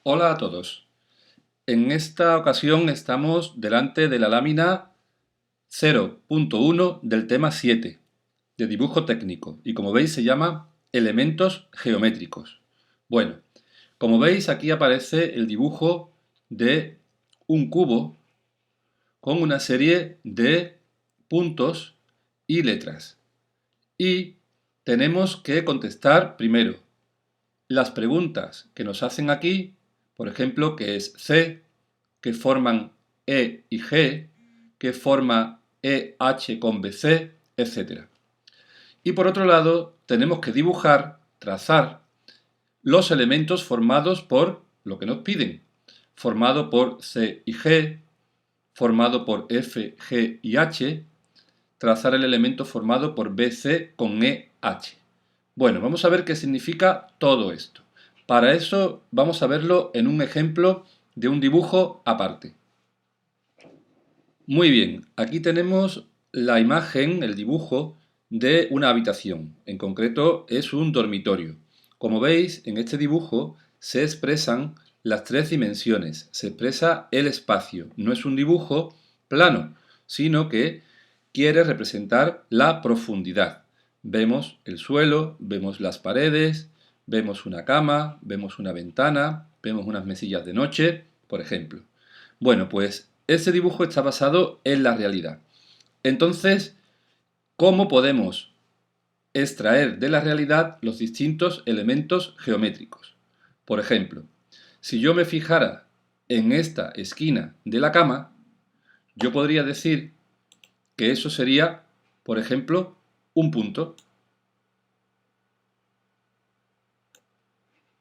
Hola a todos. En esta ocasión estamos delante de la lámina 0.1 del tema 7 de dibujo técnico y como veis se llama elementos geométricos. Bueno, como veis aquí aparece el dibujo de un cubo con una serie de puntos y letras. Y tenemos que contestar primero las preguntas que nos hacen aquí, por ejemplo, que es C, que forman E y G, que forma EH con BC, etc. Y por otro lado, tenemos que dibujar, trazar, los elementos formados por lo que nos piden, formado por C y G, formado por F, G y H, trazar el elemento formado por BC con EH. Bueno, vamos a ver qué significa todo esto. Para eso vamos a verlo en un ejemplo de un dibujo aparte. Muy bien, aquí tenemos la imagen, el dibujo de una habitación. En concreto es un dormitorio. Como veis, en este dibujo se expresan las tres dimensiones. Se expresa el espacio. No es un dibujo plano, sino que quiere representar la profundidad. Vemos el suelo, vemos las paredes, vemos una cama, vemos una ventana, vemos unas mesillas de noche, por ejemplo. Bueno, pues ese dibujo está basado en la realidad. Entonces, ¿cómo podemos extraer de la realidad los distintos elementos geométricos? Por ejemplo, si yo me fijara en esta esquina de la cama, yo podría decir que eso sería, por ejemplo, un punto.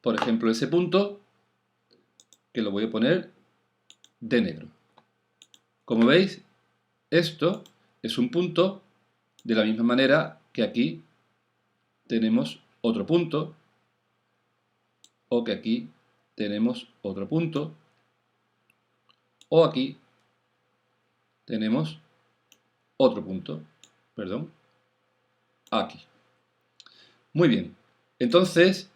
Por ejemplo, ese punto que lo voy a poner de negro. Como veis, esto es un punto de la misma manera que aquí tenemos otro punto o que aquí tenemos otro punto o aquí tenemos otro punto, perdón, aquí. Muy bien, entonces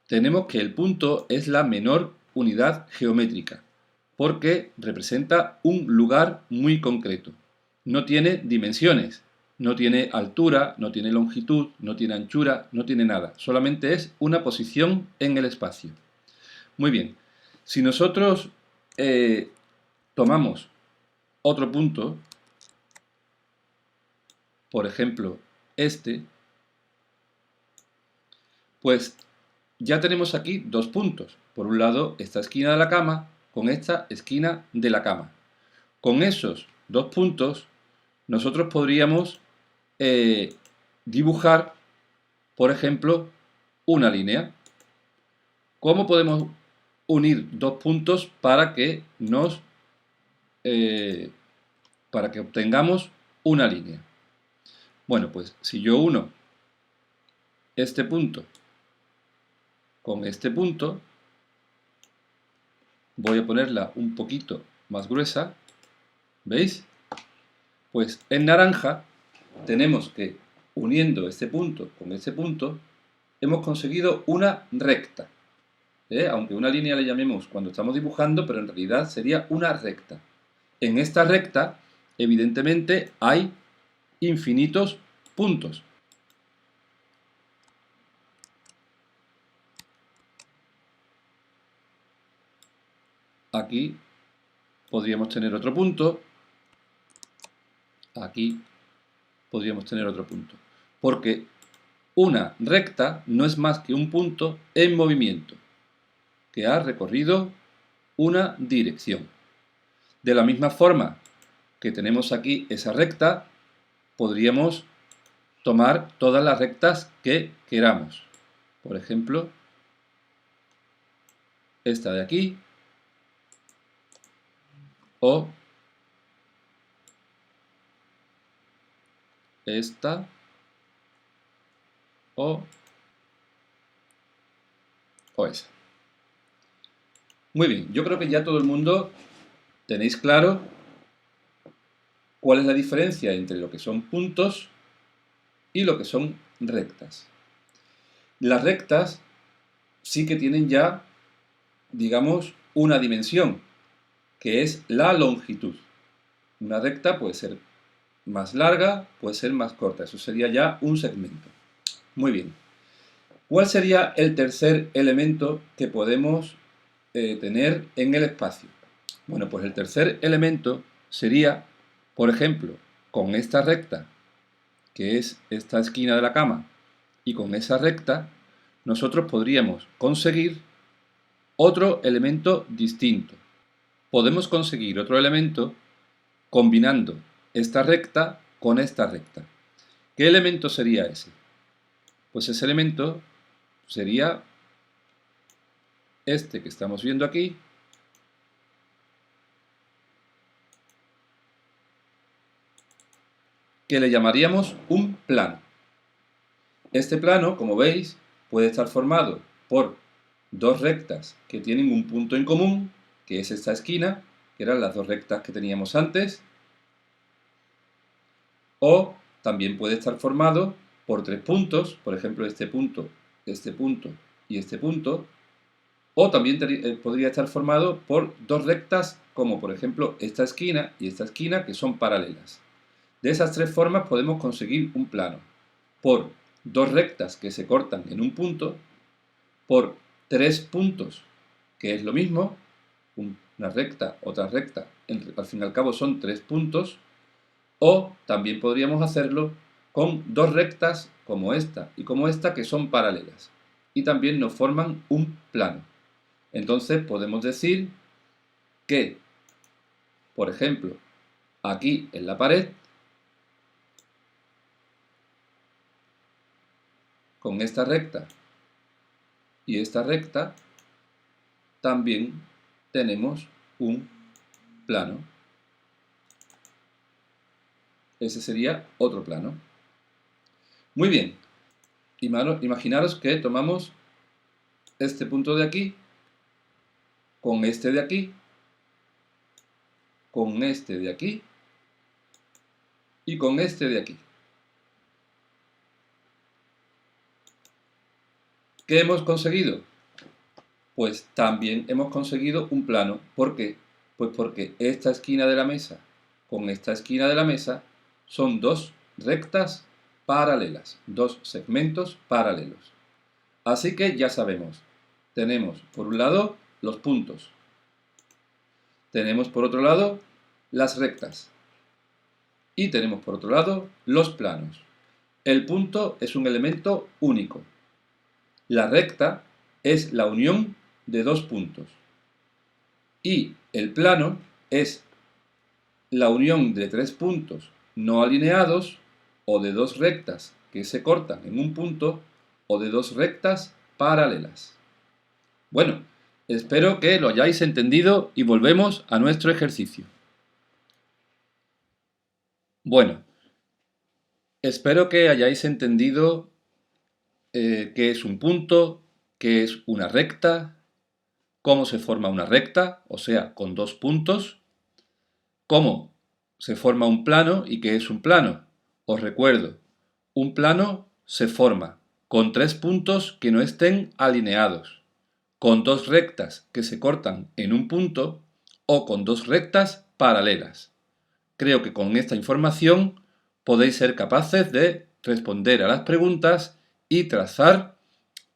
tenemos que el punto es la menor unidad geométrica porque representa un lugar muy concreto. No tiene dimensiones, no tiene altura, no tiene longitud, no tiene anchura, no tiene nada. Solamente es una posición en el espacio. Muy bien, si nosotros tomamos otro punto, por ejemplo este, pues ya tenemos aquí dos puntos. Por un lado, esta esquina de la cama con esta esquina de la cama. Con esos dos puntos, nosotros podríamos dibujar, por ejemplo, una línea. ¿Cómo podemos unir dos puntos para que obtengamos una línea? Bueno, pues si yo uno este punto con este punto, voy a ponerla un poquito más gruesa, ¿veis? Pues en naranja tenemos que, uniendo este punto con este punto, hemos conseguido una recta. Aunque una línea le llamemos cuando estamos dibujando, pero en realidad sería una recta. En esta recta, evidentemente, hay infinitos puntos. Aquí podríamos tener otro punto. Aquí podríamos tener otro punto. Porque una recta no es más que un punto en movimiento que ha recorrido una dirección. De la misma forma que tenemos aquí esa recta, podríamos tomar todas las rectas que queramos. Por ejemplo, esta de aquí o esta o esa. Muy bien, yo creo que ya todo el mundo tenéis claro cuál es la diferencia entre lo que son puntos y lo que son rectas. Las rectas sí que tienen ya digamos, una dimensión, que es la longitud. Una recta puede ser más larga, puede ser más corta. Eso sería ya un segmento. Muy bien. ¿Cuál sería el tercer elemento que podemos tener en el espacio? Bueno, pues el tercer elemento sería, por ejemplo, con esta recta, que es esta esquina de la cama, y con esa recta, nosotros podríamos conseguir otro elemento distinto. Podemos conseguir otro elemento combinando esta recta con esta recta. ¿Qué elemento sería ese? Pues ese elemento sería este que estamos viendo aquí, que le llamaríamos un plano. Este plano, como veis, puede estar formado por dos rectas que tienen un punto en común, que es esta esquina, que eran las dos rectas que teníamos antes, o también puede estar formado por tres puntos, por ejemplo este punto y este punto, o también podría estar formado por dos rectas como por ejemplo esta esquina y esta esquina, que son paralelas. De esas tres formas podemos conseguir un plano: por dos rectas que se cortan en un punto, por tres puntos, que es lo mismo, una recta, otra recta, al fin y al cabo son tres puntos, o también podríamos hacerlo con dos rectas como esta y como esta, que son paralelas y también nos forman un plano. Entonces podemos decir que, por ejemplo, aquí en la pared, con esta recta y esta recta, también tenemos un plano. Ese sería otro plano. Muy bien. Imaginaros que tomamos este punto de aquí, con este de aquí, con este de aquí y con este de aquí. ¿Qué hemos conseguido? Pues también hemos conseguido un plano. ¿Por qué? Pues porque esta esquina de la mesa con esta esquina de la mesa son dos rectas paralelas, dos segmentos paralelos. Así que ya sabemos, tenemos por un lado los puntos, tenemos por otro lado las rectas y tenemos por otro lado los planos. El punto es un elemento único. La recta es la unión de dos puntos y el plano es la unión de tres puntos no alineados, o de dos rectas que se cortan en un punto, o de dos rectas paralelas. Bueno, espero que lo hayáis entendido y volvemos a nuestro ejercicio. Bueno, espero que hayáis entendido qué es un punto, qué es una recta, cómo se forma una recta, o sea, con dos puntos, cómo se forma un plano y qué es un plano. Os recuerdo, un plano se forma con tres puntos que no estén alineados, con dos rectas que se cortan en un punto o con dos rectas paralelas. Creo que con esta información podéis ser capaces de responder a las preguntas y trazar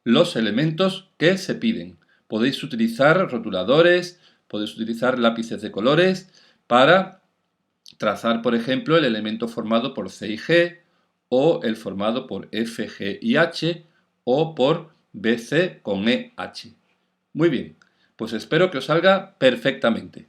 los elementos que se piden. Podéis utilizar rotuladores, podéis utilizar lápices de colores para trazar, por ejemplo, el elemento formado por C y G, o el formado por F, G y H, o por BC con EH. Muy bien, pues espero que os salga perfectamente.